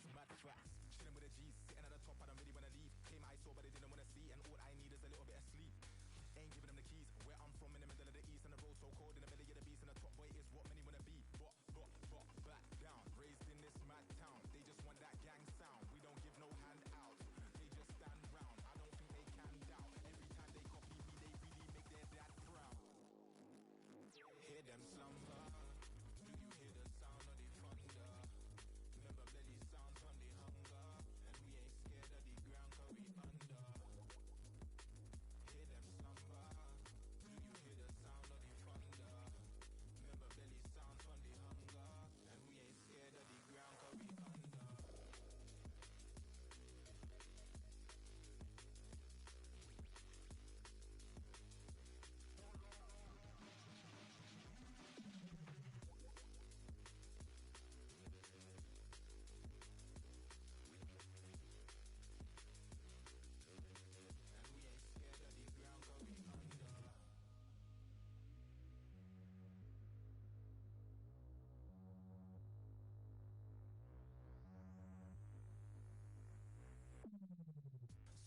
is mad facts. Chilling with the G's, sitting at the top, I don't really wanna leave. Came I saw, but they didn't wanna see, and all I need is a little bit of sleep. Ain't giving them the keys. Where I'm from, in the middle of the east, and the road so cold, in the belly of the beast, and the top boy is what many wanna be. But, back down. Raised in this mad town, they just want that gang sound. We don't give no hand out. They just stand round. I don't think they can doubt. Every time they copy me, they really make their dad proud. Hear them slumber. Do you hear the sound of the thunder? Remember belly sounds from the hunger, and we ain't scared of the ground 'cause we under. Hear them slumber. Do you hear the sound of the thunder? Remember belly sounds from the hunger, and we ain't scared of the ground 'cause we under.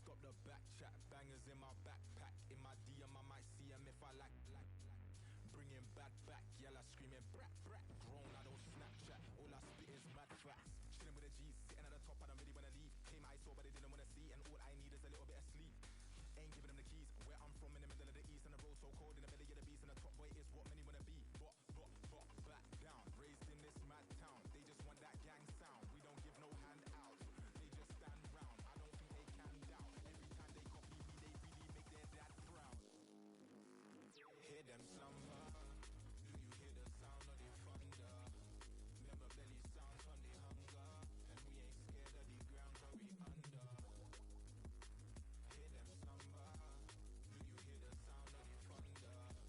Stop the back chat, bangers in my backpack. In my DM I might see them if I like. Bringing bad back, yella screaming brat. Grown, I don't Snapchat, all I spit is mad facts. Chilling with the G's, sitting at the top, I don't really wanna leave. Came I saw, but they didn't wanna see, and all I need is a little bit of sleep. Ain't giving them the keys. Where I'm from, in the middle of the east, and the road so cold, in the belly of the beast, and the top boy is what many wanna be. But, back down. Raised in this mad town, they just want that gang sound. We don't give no hand out. They just stand round. I don't think they can doubt. Every time they copy me, they really make their dad proud. Hear them slumber. Do you hear the sound of the thunder? Remember belly sounds from the hunger, and we ain't scared of the ground 'cause we under. Hear them slumber. Do you hear the sound of the thunder?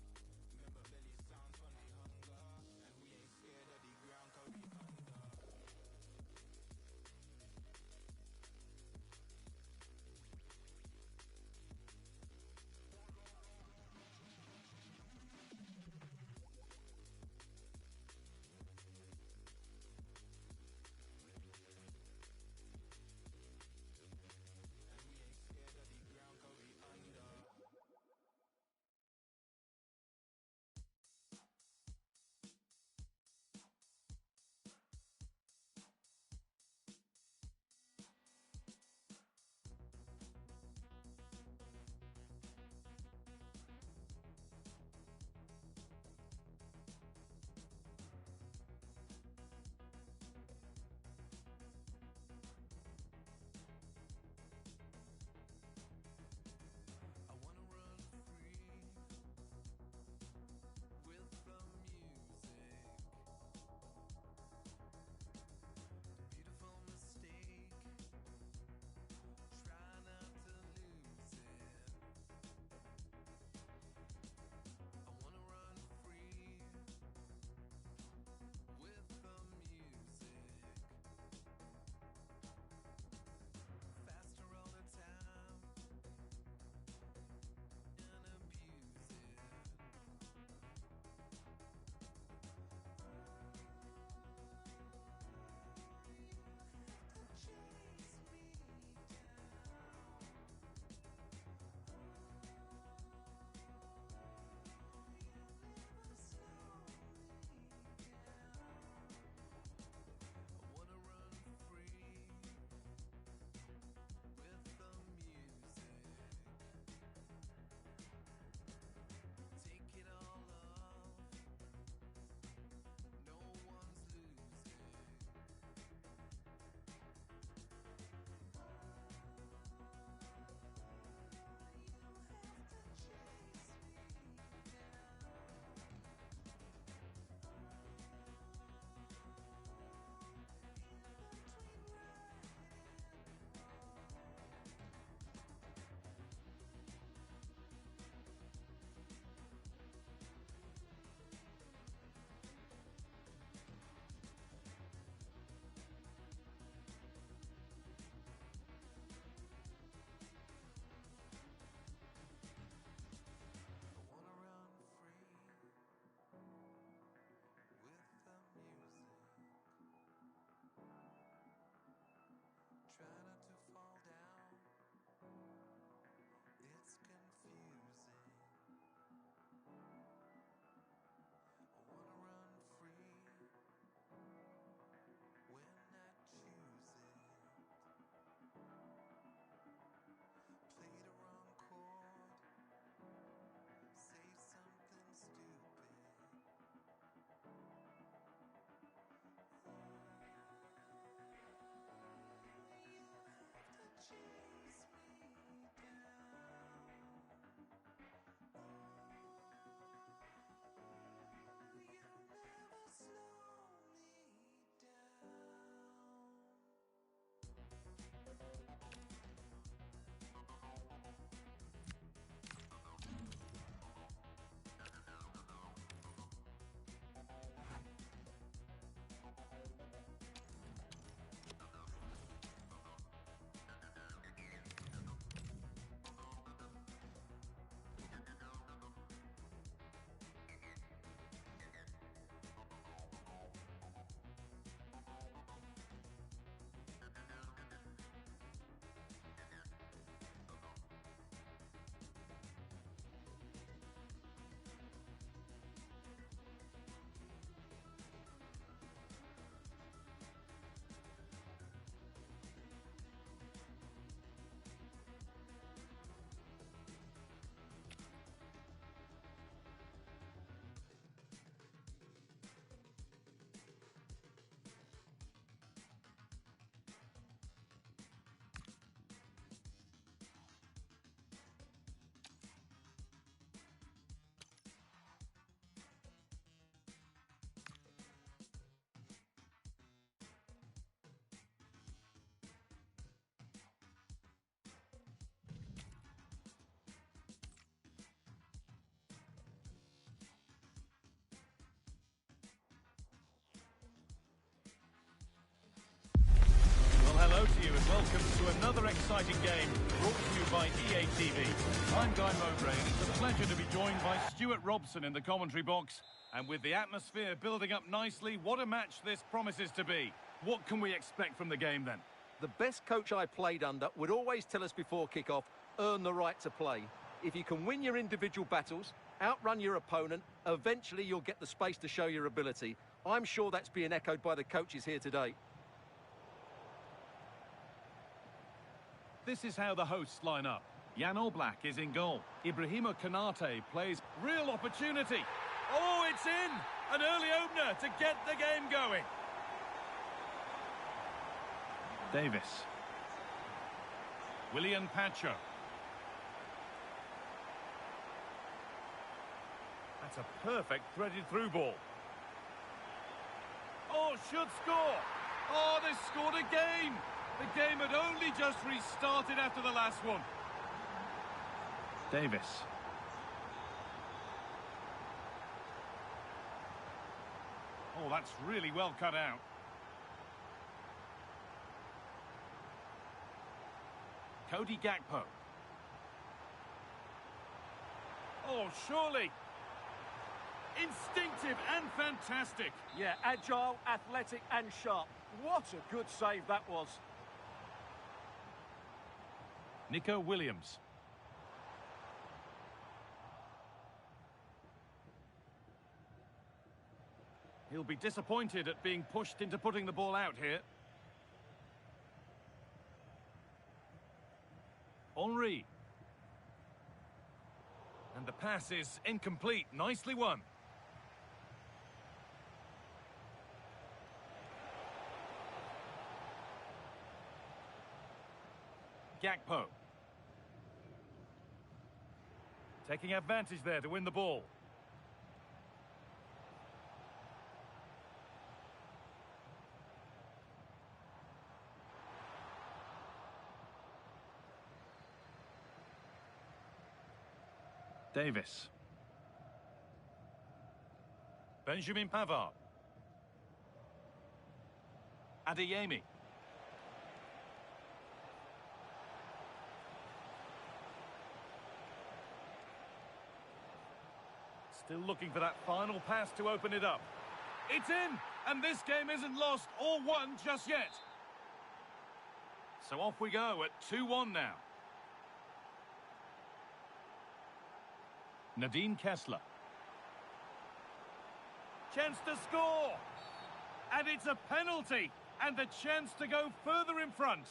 Welcome to another exciting game brought to you by EA TV. I'm Guy Mowbray, and it's a pleasure to be joined by Stuart Robson in the commentary box. And with the atmosphere building up nicely, what a match this promises to be. What can we expect from the game then? The best coach I played under would always tell us before kick-off, earn the right to play. If you can win your individual battles, outrun your opponent, eventually you'll get the space to show your ability. I'm sure that's being echoed by the coaches here today. This is how the hosts line up. Jan Oblak is in goal. Ibrahima Konate plays real opportunity. Oh, it's in! An early opener to get the game going. Davis. William Pacho. That's a perfect threaded through ball. Oh, should score. Oh, they scored again. The game had only just restarted after the last one. Davis. Oh, that's really well cut out. Cody Gakpo. Oh, surely. Instinctive and fantastic. Yeah, agile, athletic and sharp. What a good save that was. Nico Williams. He'll be disappointed at being pushed into putting the ball out here. Henry. And the pass is incomplete. Nicely won. Gakpo. Taking advantage there to win the ball. Davis. Benjamin Pavard. Adeyemi. Still looking for that final pass to open it up. It's in, and this game isn't lost or won just yet. So off we go at 2-1 now. Nadine Kessler. Chance to score. And it's a penalty. And the chance to go further in front.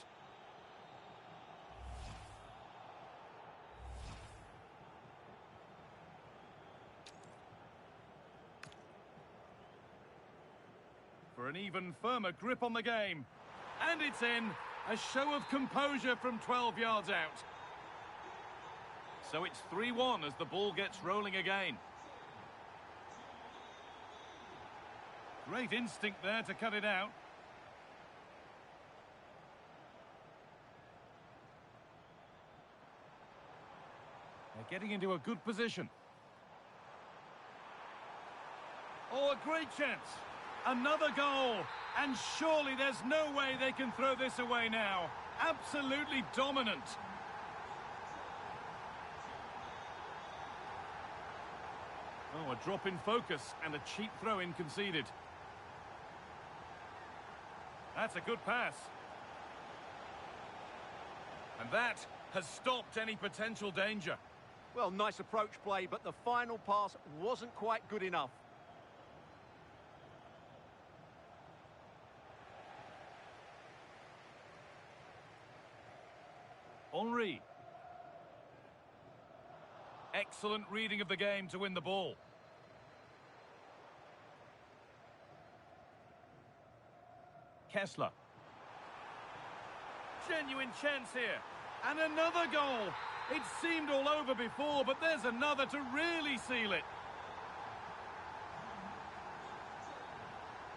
For an even firmer grip on the game. And it's in. A show of composure from 12 yards out. So it's 3-1 as the ball gets rolling again. Great instinct there to cut it out. They're getting into a good position. Oh, a great chance. Another goal. And surely there's no way they can throw this away now. Absolutely dominant. Oh, a drop in focus and a cheap throw-in conceded. That's a good pass. And that has stopped any potential danger. Well, nice approach play, but the final pass wasn't quite good enough. Henry. Excellent reading of the game to win the ball. Kessler. Genuine chance here. And another goal. It seemed all over before, but there's another to really seal it.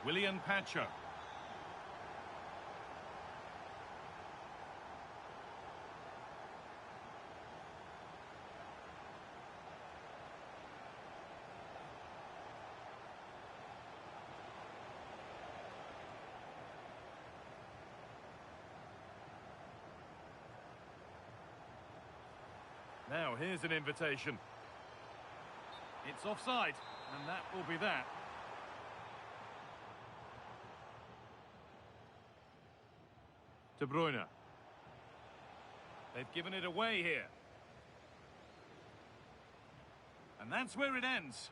William Pacho. Now, here's an invitation. It's offside, and that will be that. De Bruyne. They've given it away here. And that's where it ends.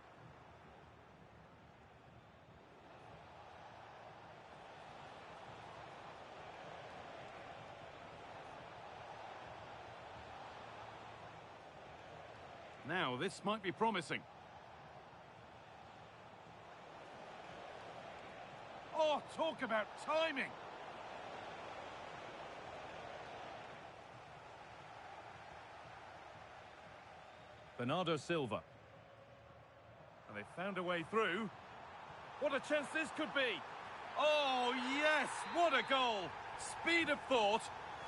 Now, this might be promising. Oh, talk about timing! Bernardo Silva. And they found a way through. What a chance this could be! Oh, yes! What a goal! Speed of thought,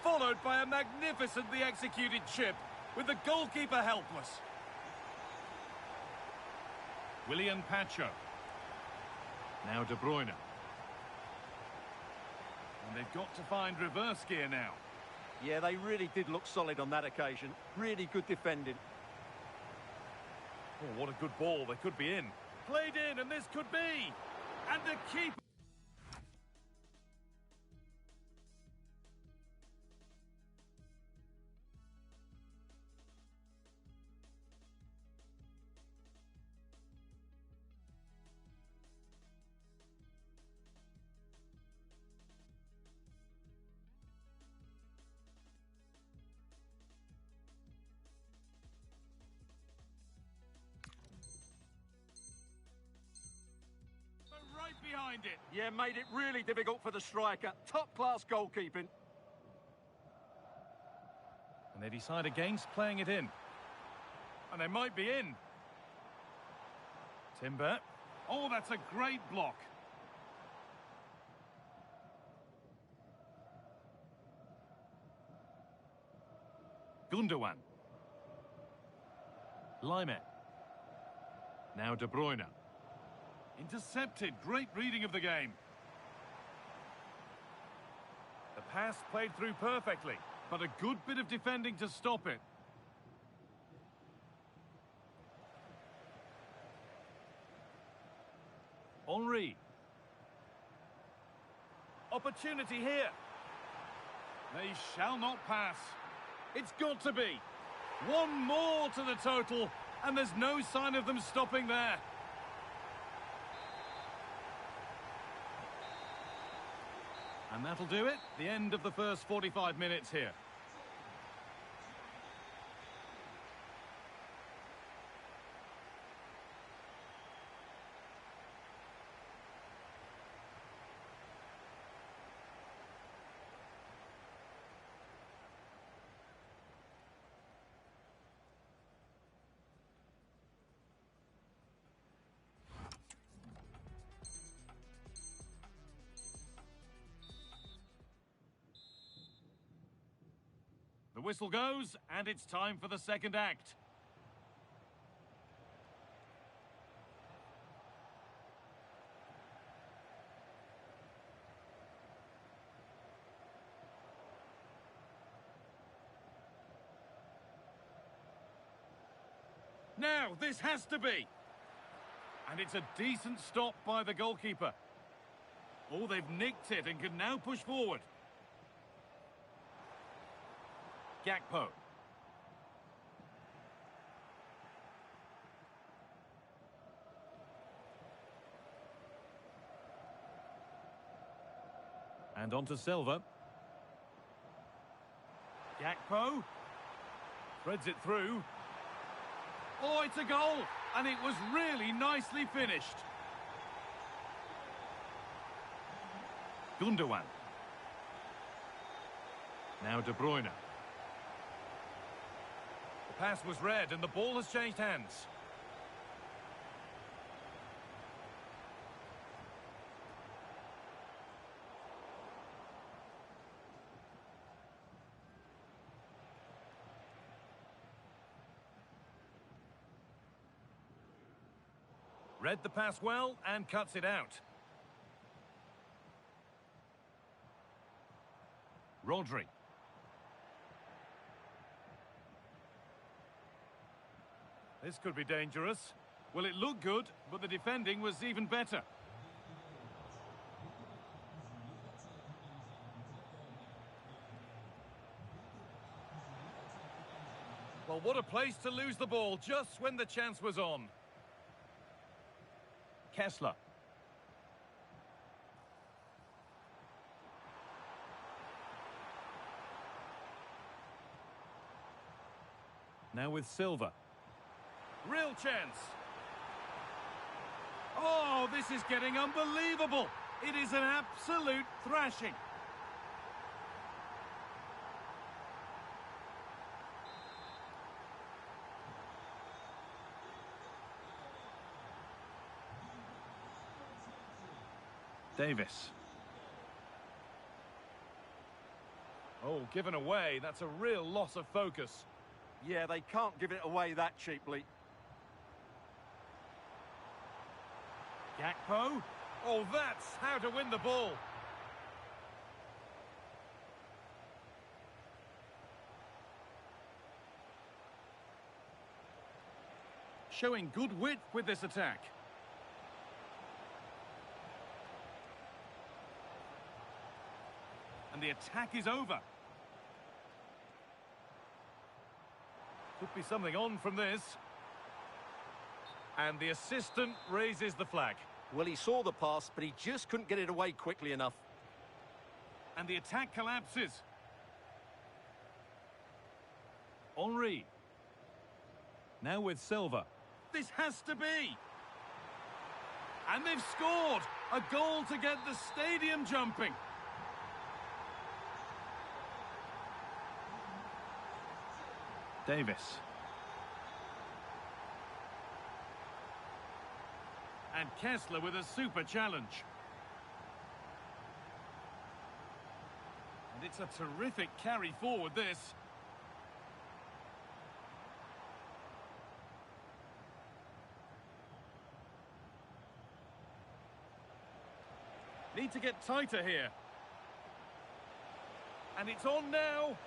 followed by a magnificently executed chip, with the goalkeeper helpless. Willian Pacho. Now De Bruyne. And they've got to find reverse gear now. Yeah, they really did look solid on that occasion. Really good defending. Oh, what a good ball. They could be in. Played in, and this could be. And the keeper. Right behind it. Yeah, made it really difficult for the striker. Top-class goalkeeping. And they decide against playing it in. And they might be in. Timber. Oh, that's a great block. Gundogan. Lime. Now De Bruyne. Intercepted. Great reading of the game. The pass played through perfectly, but a good bit of defending to stop it. Henry. Opportunity here. They shall not pass. It's got to be. One more to the total, and there's no sign of them stopping there. And that'll do it. The end of the first 45 minutes here. The whistle goes, and it's time for the second act. Now, this has to be. And it's a decent stop by the goalkeeper. Oh, they've nicked it and can now push forward. Gakpo. And on to Silva. Gakpo. Threads it through. Oh, it's a goal! And it was really nicely finished. Gundogan. Now De Bruyne. The pass was read and the ball has changed hands. Read the pass well and cuts it out. Rodri. This could be dangerous. Well, it looked good, but the defending was even better. Well, what a place to lose the ball just when the chance was on. Kessler. Now with Silva. Real chance. Oh, this is getting unbelievable. It is an absolute thrashing. Davis. Oh, given away. That's a real loss of focus. Yeah, they can't give it away that cheaply. Gakpo. Oh, that's how to win the ball. Showing good width with this attack. And the attack is over. Could be something on from this. And the assistant raises the flag. Well, he saw the pass, but he just couldn't get it away quickly enough. And the attack collapses. Henry. Now with Silva. This has to be. And they've scored. A goal to get the stadium jumping. Davis. And Kessler with a super challenge. And it's a terrific carry forward, this. Need to get tighter here. And it's on now.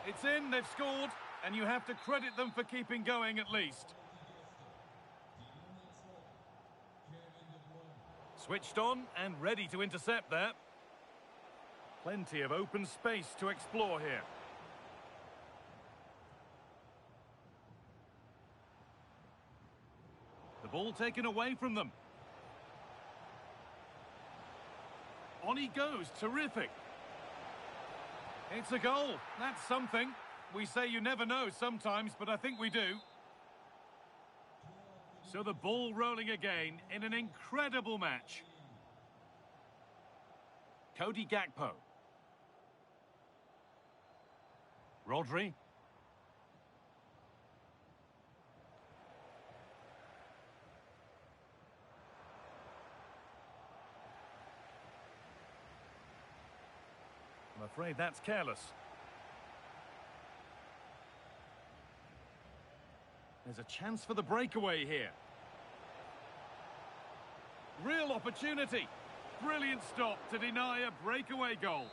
It's in, they've scored, and you have to credit them for keeping going at least. Switched on and ready to intercept there. Plenty of open space to explore here. The ball taken away from them. On he goes, terrific. It's a goal, that's something. We say you never know sometimes, but I think we do. So the ball rolling again in an incredible match. Cody Gakpo. Rodri. I'm afraid that's careless. There's a chance for the breakaway here. Real opportunity. Brilliant stop to deny a breakaway goal.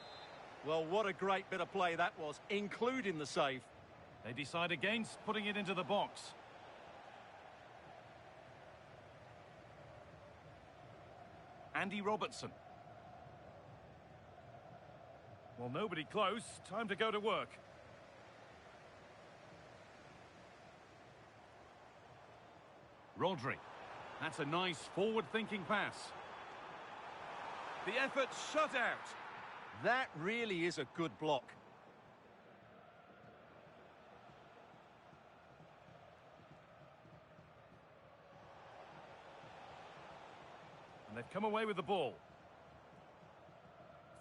Well, what a great bit of play that was, including the save. They decide against putting it into the box. Andy Robertson. Well, nobody close. Time to go to work. Rodri. That's a nice forward-thinking pass. The effort shut out. That really is a good block. And they've come away with the ball.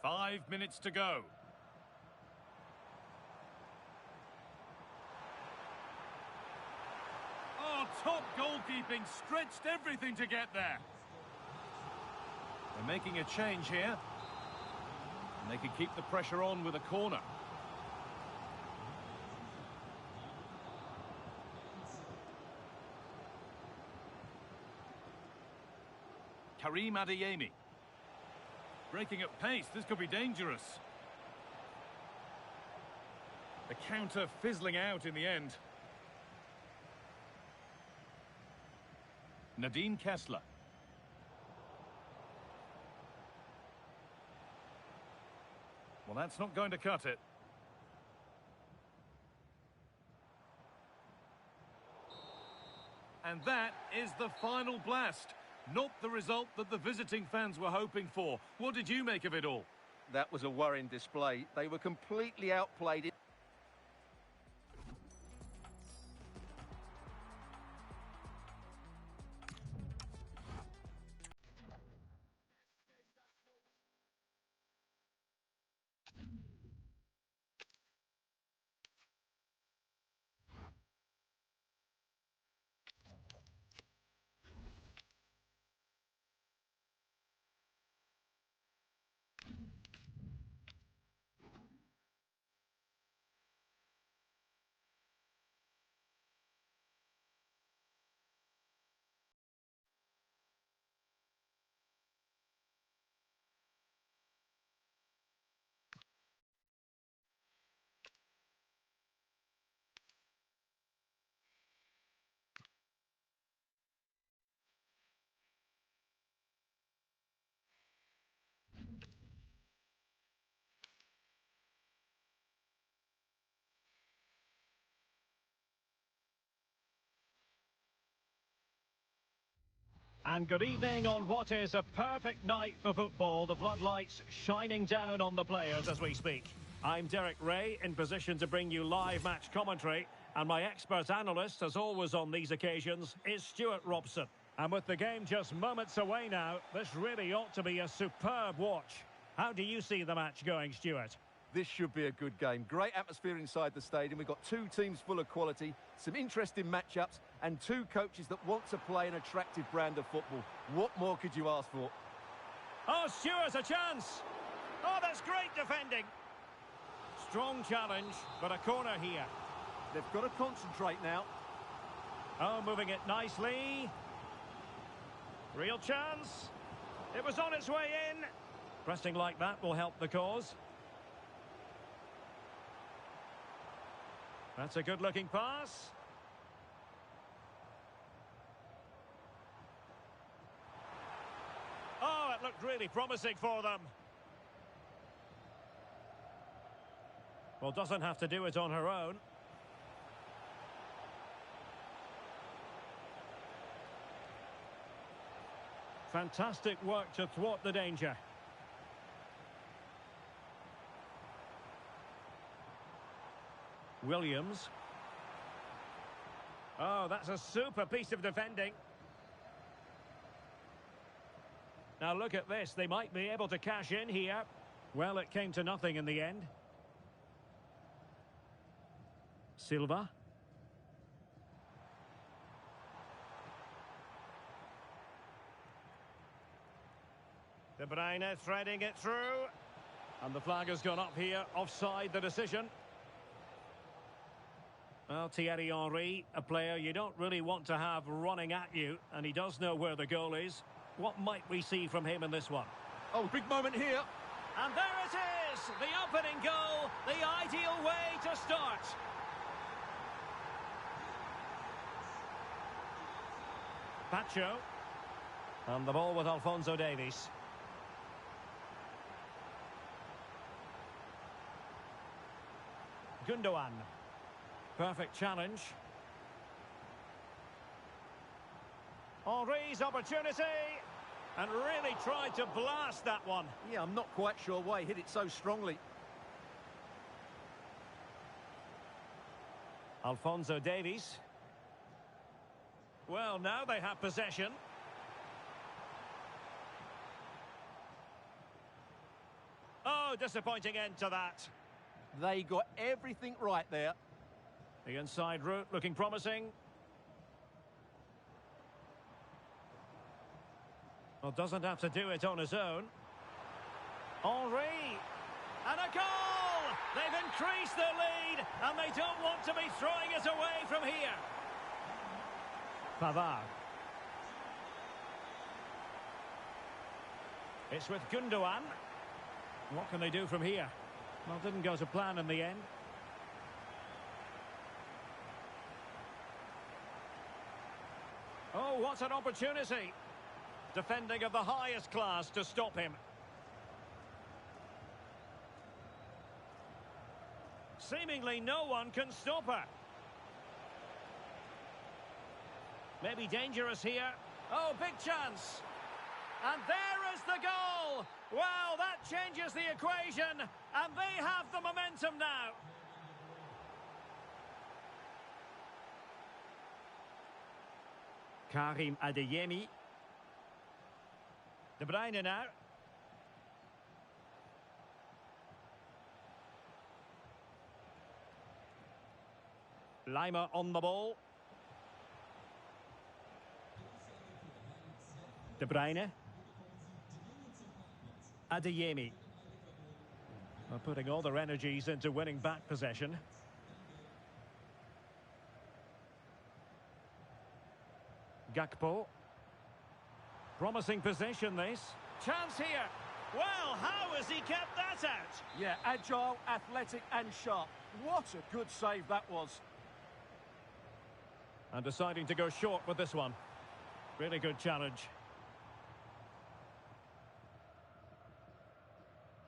5 minutes to go. Oh, top goalkeeping, stretched everything to get there. They're making a change here. And they can keep the pressure on with a corner. Karim Adeyemi. Breaking at pace, this could be dangerous. The counter fizzling out in the end. Nadine Kessler. Well, that's not going to cut it. And that is the final blast. Not the result that the visiting fans were hoping for. What did you make of it all? That was a worrying display. They were completely outplayed. And good evening on what is a perfect night for football. The floodlights shining down on the players as we speak. I'm Derek Ray, in position to bring you live match commentary. And my expert analyst, as always on these occasions, is Stuart Robson. And with the game just moments away now, this really ought to be a superb watch. How do you see the match going, Stuart? This should be a good game. Great atmosphere inside the stadium. We've got two teams full of quality, some interesting matchups, and two coaches that want to play an attractive brand of football. What more could you ask for? Oh, Stuart, a chance! Oh, that's great defending! Strong challenge, but a corner here. They've got to concentrate now. Oh, moving it nicely. Real chance. It was on its way in. Pressing like that will help the cause. That's a good-looking pass. Oh, it looked really promising for them. Well, doesn't have to do it on her own. Fantastic work to thwart the danger. Williams. Oh, that's a super piece of defending. Now look at this. They might be able to cash in here. Well, it came to nothing in the end. Silva. De Bruyne threading it through. And the flag has gone up here. Offside the decision. Well, Thierry Henry, a player you don't really want to have running at you, and he does know where the goal is. What might we see from him in this one? Oh, big moment here. And there it is! The opening goal, the ideal way to start. Pacho. And the ball with Alphonso Davies. Gundogan. Perfect challenge. Henry's opportunity. And really tried to blast that one. Yeah, I'm not quite sure why he hit it so strongly. Alphonso Davies. Well, now they have possession. Oh, disappointing end to that. They got everything right there. The inside route looking promising. Well, doesn't have to do it on his own. Henry. And a goal! They've increased their lead, and they don't want to be throwing it away from here. Pavard. It's with Gundogan. What can they do from here? Well, didn't go to plan in the end. Oh, what an opportunity. Defending of the highest class to stop him. Seemingly no one can stop her. Maybe dangerous here. Oh, big chance. And there is the goal. Well, that changes the equation. And they have the momentum now. Karim Adeyemi. De Bruyne now. Lima on the ball. De Bruyne. Adeyemi. Well, putting all their energies into winning back possession. Gakpo. Promising position, this. Chance here. Well, how has he kept that out? Yeah, agile, athletic and sharp. What a good save that was. And deciding to go short with this one. Really good challenge.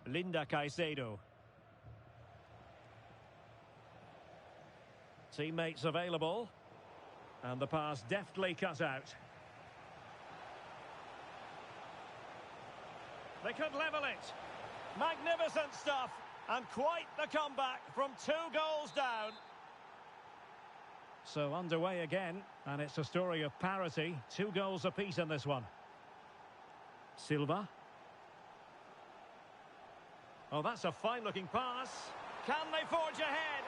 Linda Caicedo. Teammates available. And the pass deftly cut out. They could level it. Magnificent stuff. And quite the comeback from 2 goals down. So underway again. And it's a story of parity. 2 goals apiece in this one. Silva. Oh, that's a fine-looking pass. Can they forge ahead?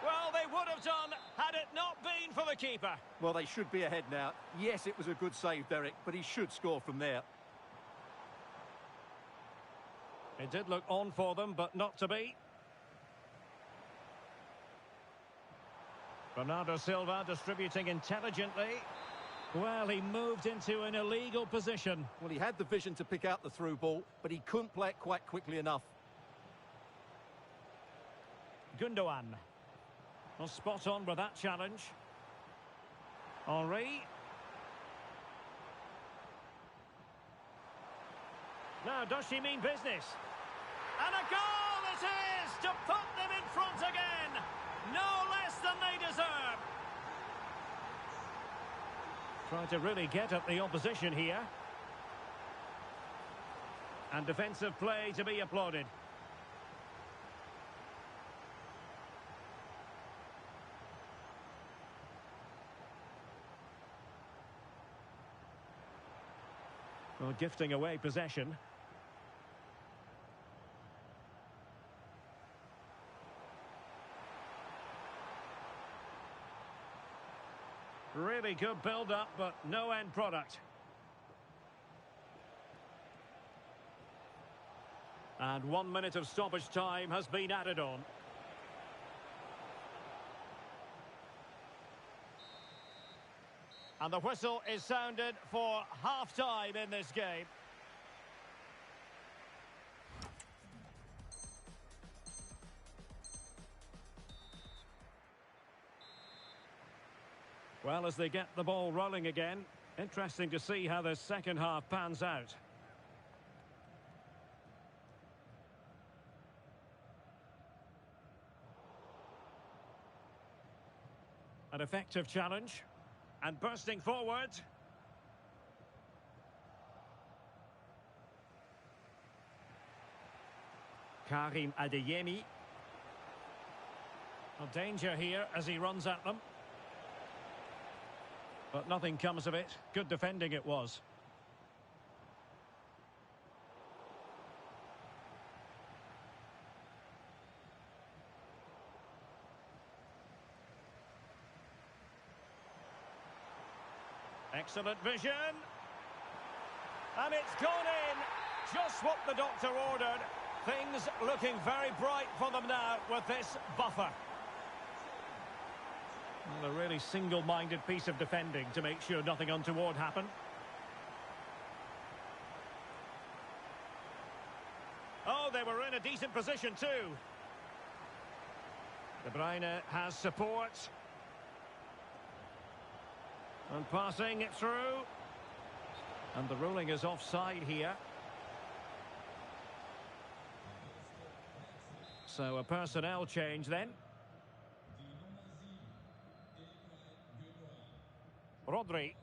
Well, they would have done had it not been for the keeper. Well, they should be ahead now. Yes, it was a good save, Derek, but he should score from there. It did look on for them, but not to be. Bernardo Silva distributing intelligently. Well, he moved into an illegal position. Well, he had the vision to pick out the through ball, but he couldn't play it quite quickly enough. Gundogan. Well, spot on with that challenge. Henry. Now, does she mean business? And a goal it is to put them in front again. No less than they deserve. Trying to really get at the opposition here. And defensive play to be applauded. Well, gifting away possession. Really good build-up, but no end product. And 1 minute of stoppage time has been added on. And the whistle is sounded for half-time in this game. Well, as they get the ball rolling again, interesting to see how the second half pans out. An effective challenge. And bursting forward. Karim Adeyemi. A danger here as he runs at them. But nothing comes of it. Good defending it was. Excellent vision. And it's gone in. Just what the doctor ordered. Things looking very bright for them now with this buffer. Well, a really single-minded piece of defending to make sure nothing untoward happened. Oh, they were in a decent position too. De Bruyne has support. And passing it through. And the ruling is offside here. So a personnel change then. Rodri.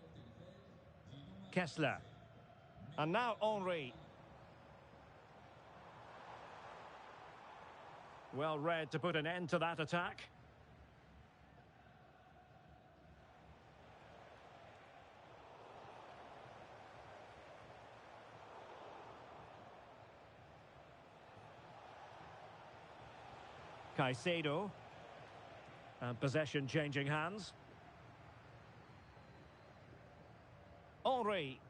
Kessler. And now Henry. Well read to put an end to that attack. Caicedo. And possession changing hands. Henry.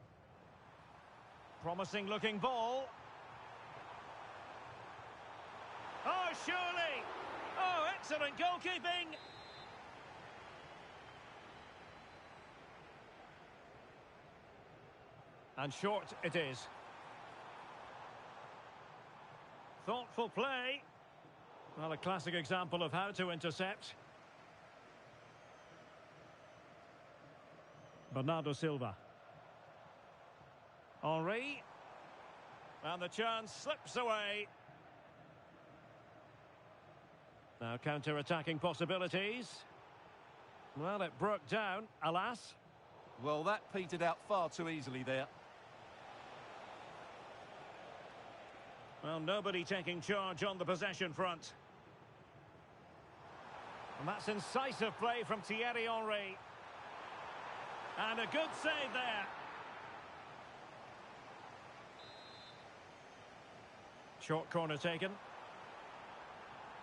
Promising looking ball. Oh, surely! Oh, excellent goalkeeping! And short it is. Thoughtful play. Well, a classic example of how to intercept. Bernardo Silva. Henry. And the chance slips away. Now counter-attacking possibilities. Well, it broke down, alas. Well, that petered out far too easily there. Well, nobody taking charge on the possession front. And that's incisive play from Thierry Henry. And a good save there. Short corner taken.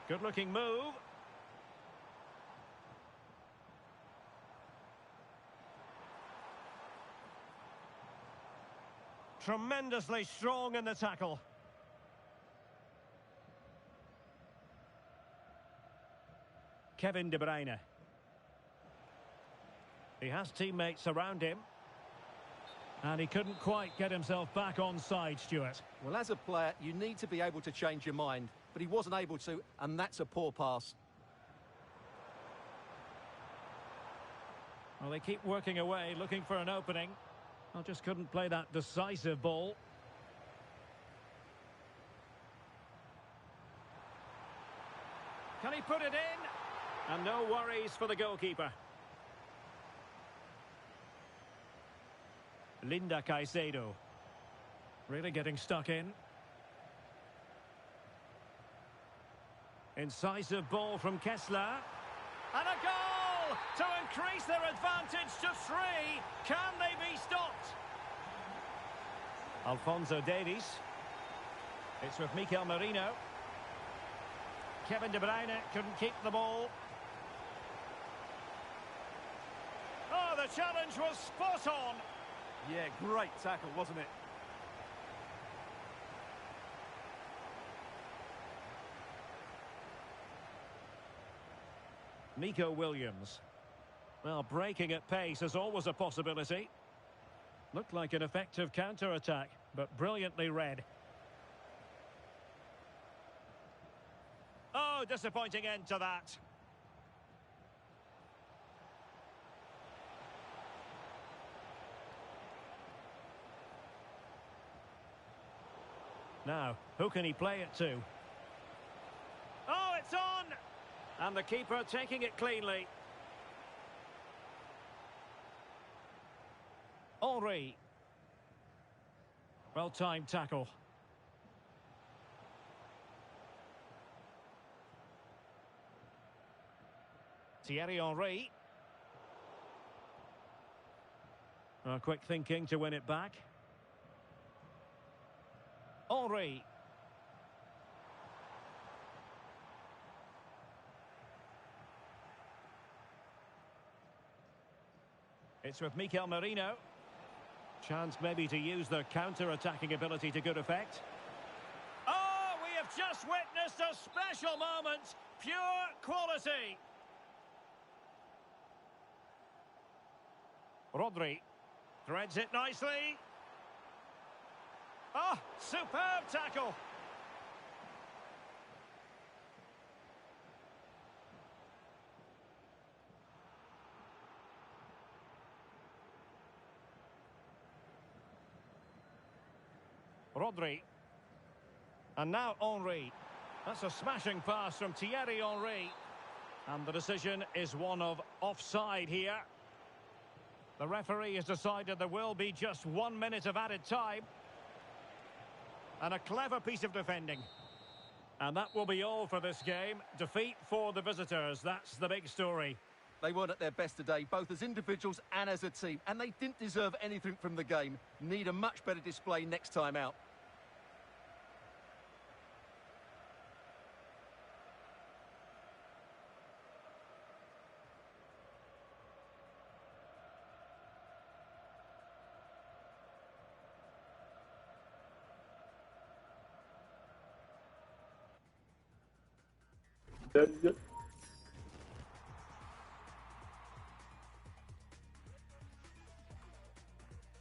Good-looking move. Tremendously strong in the tackle. Kevin De Bruyne. He has teammates around him. And he couldn't quite get himself back on side, Stuart. Well, as a player, you need to be able to change your mind, but he wasn't able to, and that's a poor pass. Well, they keep working away, looking for an opening. Well, just couldn't play that decisive ball. Can he put it in? And no worries for the goalkeeper. Linda Caicedo. Really getting stuck in. Incisive ball from Kessler. And a goal to increase their advantage to 3. Can they be stopped? Alphonso Davies. It's with Mikel Merino. Kevin De Bruyne couldn't keep the ball. Oh, the challenge was spot on. Yeah, great tackle, wasn't it? Nico Williams. Well, breaking at pace is always a possibility. Looked like an effective counter-attack, but brilliantly read. Oh, disappointing end to that. Now, who can he play it to? Oh, it's on! And the keeper taking it cleanly. Henry. Well-timed tackle. Thierry Henry. Quick thinking to win it back. Henry. It's with Mikel Merino. Chance maybe to use their counter-attacking ability to good effect. Oh, we have just witnessed a special moment. Pure quality. Rodri threads it nicely. Oh, superb tackle. Rodri. And now Henry. That's a smashing pass from Thierry Henry. And the decision is one of offside here. The referee has decided there will be just 1 minute of added time. And a clever piece of defending. And that will be all for this game. Defeat for the visitors. That's the big story. They weren't at their best today, both as individuals and as a team. And they didn't deserve anything from the game. Need a much better display next time out. Good.